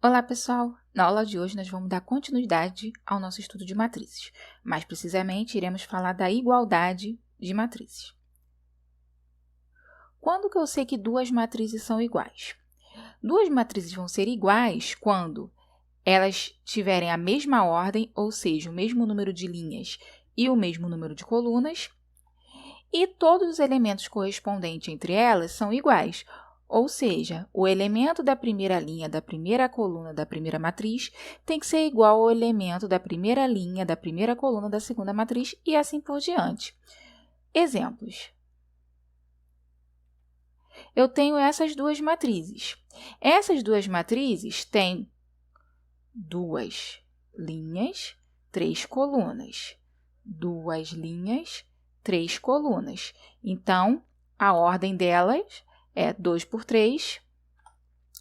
Olá, pessoal! Na aula de hoje, nós vamos dar continuidade ao nosso estudo de matrizes. Mais precisamente, iremos falar da igualdade de matrizes. Quando que eu sei que duas matrizes são iguais? Duas matrizes vão ser iguais quando elas tiverem a mesma ordem, ou seja, o mesmo número de linhas e o mesmo número de colunas, e todos os elementos correspondentes entre elas são iguais. Ou seja, o elemento da primeira linha da primeira coluna da primeira matriz tem que ser igual ao elemento da primeira linha da primeira coluna da segunda matriz e assim por diante. Exemplos. Eu tenho essas duas matrizes. Essas duas matrizes têm duas linhas, três colunas. Duas linhas, três colunas. Então, a ordem delas é 2 por 3,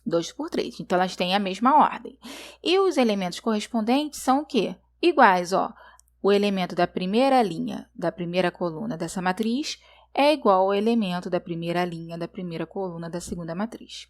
2 por 3. Então, elas têm a mesma ordem. E os elementos correspondentes são o quê? Iguais, ó. O elemento da primeira linha da primeira coluna dessa matriz é igual ao elemento da primeira linha da primeira coluna da segunda matriz.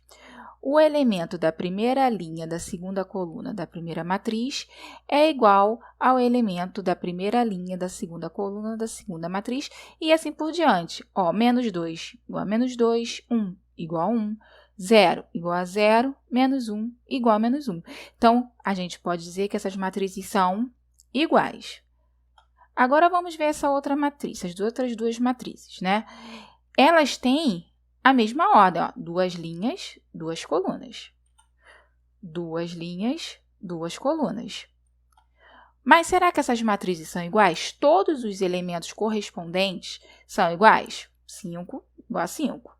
O elemento da primeira linha da segunda coluna da primeira matriz é igual ao elemento da primeira linha da segunda coluna da segunda matriz e assim por diante. Ó, menos 2 igual a menos 2, 1 igual a 1, 0 igual a 0, menos 1 igual a menos 1. Então, a gente pode dizer que essas matrizes são iguais. Agora, vamos ver essa outra matriz, as outras duas matrizes, né? Elas têm a mesma ordem, ó, duas linhas, duas colunas. Duas linhas, duas colunas. Mas será que essas matrizes são iguais? Todos os elementos correspondentes são iguais? 5 igual a 5.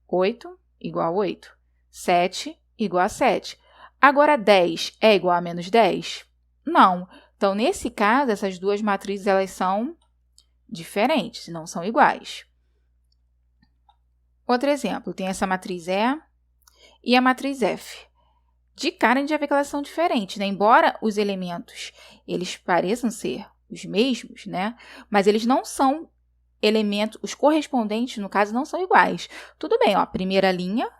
8 igual a 8. 7 igual a 7. Agora, 10 é igual a menos 10? Não. Então, nesse caso, essas duas matrizes elas são diferentes, não são iguais. Outro exemplo, tem essa matriz E e a matriz F. De cara, a gente já vê que elas são diferentes, né? Embora os elementos eles pareçam ser os mesmos, né? Mas eles não são elementos, os correspondentes, no caso, não são iguais. Tudo bem, ó, primeira linha,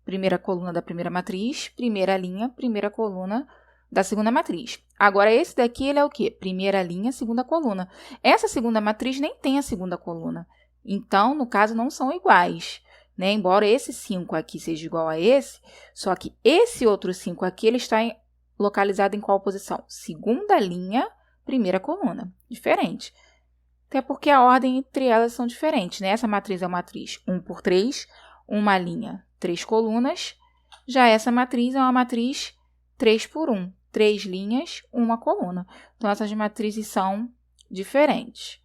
primeira coluna da primeira matriz, primeira linha, primeira coluna da segunda matriz. Agora, esse daqui, ele é o quê? Primeira linha, segunda coluna. Essa segunda matriz nem tem a segunda coluna. Então, no caso, não são iguais, né? Embora esse 5 aqui seja igual a esse, só que esse outro 5 aqui, ele está localizado em qual posição? Segunda linha, primeira coluna. Diferente. Até porque a ordem entre elas são diferentes, né? Essa matriz é uma matriz 1 por 3, uma linha, 3 colunas. Já essa matriz é uma matriz 3 por 1, 3 linhas, uma coluna. Então, essas matrizes são diferentes.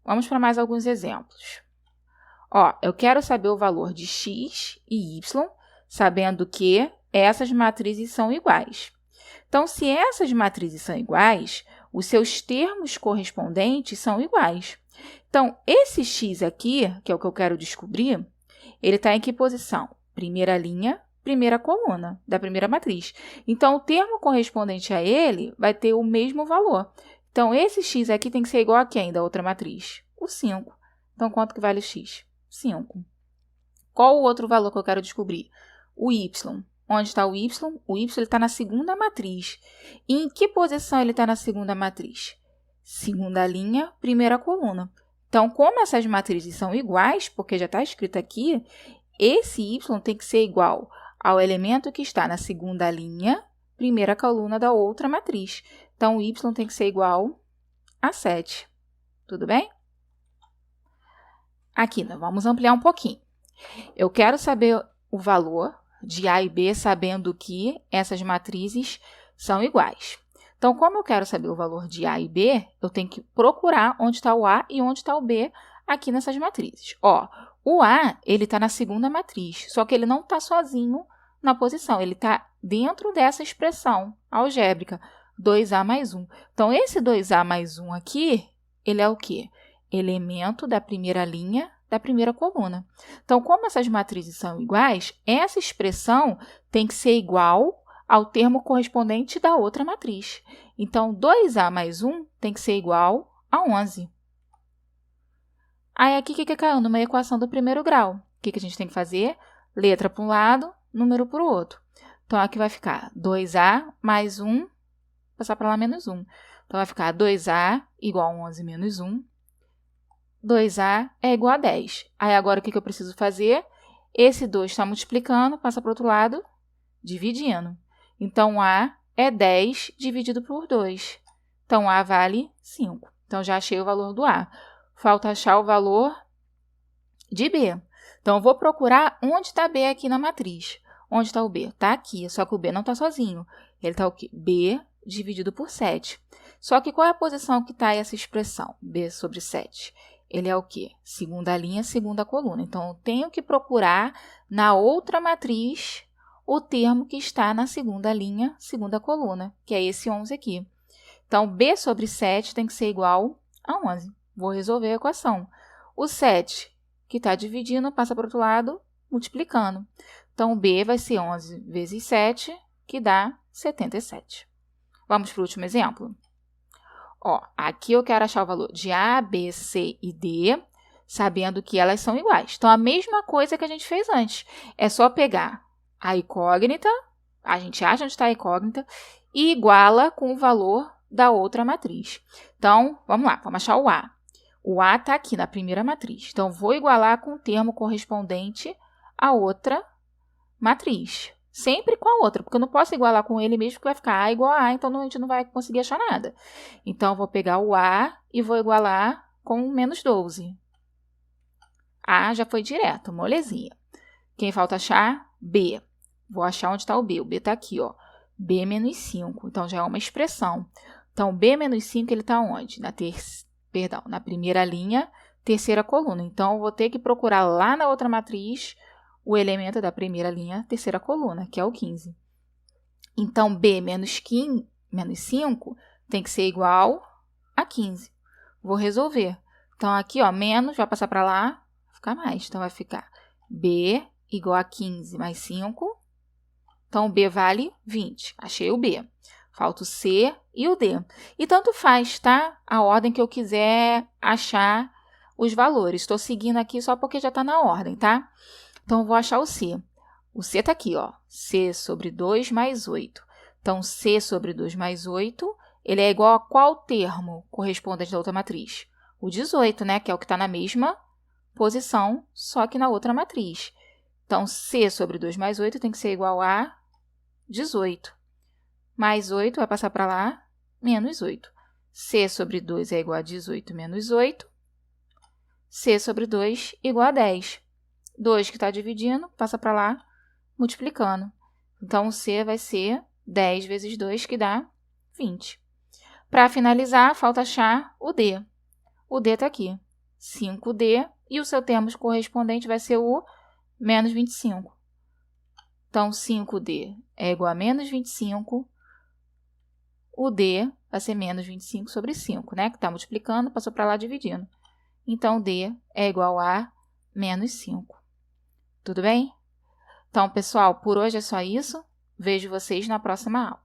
Vamos para mais alguns exemplos. Ó, eu quero saber o valor de x e y, sabendo que essas matrizes são iguais. Então, se essas matrizes são iguais, os seus termos correspondentes são iguais. Então, esse x aqui, que é o que eu quero descobrir, ele está em que posição? Primeira linha, primeira coluna da primeira matriz. Então, o termo correspondente a ele vai ter o mesmo valor. Então, esse x aqui tem que ser igual a quem da outra matriz? O 5. Então, quanto que vale o x? 5. Qual o outro valor que eu quero descobrir? O y. Onde está o y? O y está na segunda matriz. E em que posição ele está na segunda matriz? Segunda linha, primeira coluna. Então, como essas matrizes são iguais, porque já está escrito aqui, esse y tem que ser igual ao elemento que está na segunda linha, primeira coluna da outra matriz. Então, o y tem que ser igual a 7. Tudo bem? Aqui, nós vamos ampliar um pouquinho. Eu quero saber o valor de A e B, sabendo que essas matrizes são iguais. Então, como eu quero saber o valor de A e B, eu tenho que procurar onde está o A e onde está o B aqui nessas matrizes. Ó, o A, ele está na segunda matriz, só que ele não está sozinho na posição, ele está dentro dessa expressão algébrica, 2A mais 1. Então, esse 2A mais 1 aqui, ele é o quê? Elemento da primeira linha da primeira coluna. Então, como essas matrizes são iguais, essa expressão tem que ser igual ao termo correspondente da outra matriz. Então, 2A mais 1 tem que ser igual a 11. Aí, aqui, o que caiu? Numa equação do primeiro grau. O que a gente tem que fazer? Letra para um lado, número para o outro. Então, aqui vai ficar 2A mais 1, passar para lá menos 1. Então, vai ficar 2A igual a 11 menos 1. 2A é igual a 10. Aí, agora, o que eu preciso fazer? Esse 2 está multiplicando, passa para o outro lado, dividindo. Então, A é 10 dividido por 2. Então, A vale 5. Então, já achei o valor do A. Falta achar o valor de B. Então, eu vou procurar onde está B aqui na matriz. Onde está o B? Está aqui, só que o B não está sozinho. Ele está o quê? B dividido por 7. Só que qual é a posição que está essa expressão? B sobre 7. Ele é o quê? Segunda linha, segunda coluna. Então, eu tenho que procurar na outra matriz o termo que está na segunda linha, segunda coluna, que é esse 11 aqui. Então, B sobre 7 tem que ser igual a 11. Vou resolver a equação. O 7, que está dividindo, passa para o outro lado, multiplicando. Então, B vai ser 11 vezes 7, que dá 77. Vamos para o último exemplo? Ó, aqui eu quero achar o valor de A, B, C e D, sabendo que elas são iguais. Então, a mesma coisa que a gente fez antes. É só pegar a incógnita, a gente acha onde está a incógnita, e iguala com o valor da outra matriz. Então, vamos lá, vamos achar o A. O A está aqui na primeira matriz. Então, vou igualar com o termo correspondente à outra matriz. Sempre com a outra, porque eu não posso igualar com ele mesmo, porque vai ficar A igual a A, então a gente não vai conseguir achar nada. Então, eu vou pegar o A e vou igualar com menos 12. A já foi direto, molezinha. Quem falta achar? B. Vou achar onde está o B. O B está aqui, ó. B menos 5. Então, já é uma expressão. Então, B menos 5, ele está onde? Na primeira linha, terceira coluna. Então, eu vou ter que procurar lá na outra matriz o elemento da primeira linha, terceira coluna, que é o 15. Então, B menos 5 tem que ser igual a 15. Vou resolver. Então, aqui, ó, menos, vai passar para lá, vai ficar mais. Então, vai ficar B igual a 15 mais 5. Então, B vale 20. Achei o B. Falta o C e o D. E tanto faz, tá? A ordem que eu quiser achar os valores. Estou seguindo aqui só porque já está na ordem, tá? Então, eu vou achar o C. O C está aqui, ó. C sobre 2 mais 8. Então, C sobre 2 mais 8, ele é igual a qual termo correspondente da outra matriz? O 18, né? Que é o que está na mesma posição, só que na outra matriz. Então, C sobre 2 mais 8 tem que ser igual a 18. Mais 8 vai passar para lá, menos 8. C sobre 2 é igual a 18 menos 8. C sobre 2 igual a 10. 2 que está dividindo, passa para lá, multiplicando. Então, o C vai ser 10 vezes 2, que dá 20. Para finalizar, falta achar o D. O D está aqui, 5D, e o seu termo correspondente vai ser o menos 25. Então, 5D é igual a menos 25. O D vai ser menos 25 sobre 5, né? Que está multiplicando, passou para lá dividindo. Então, D é igual a menos 5. Tudo bem? Então, pessoal, por hoje é só isso. Vejo vocês na próxima aula.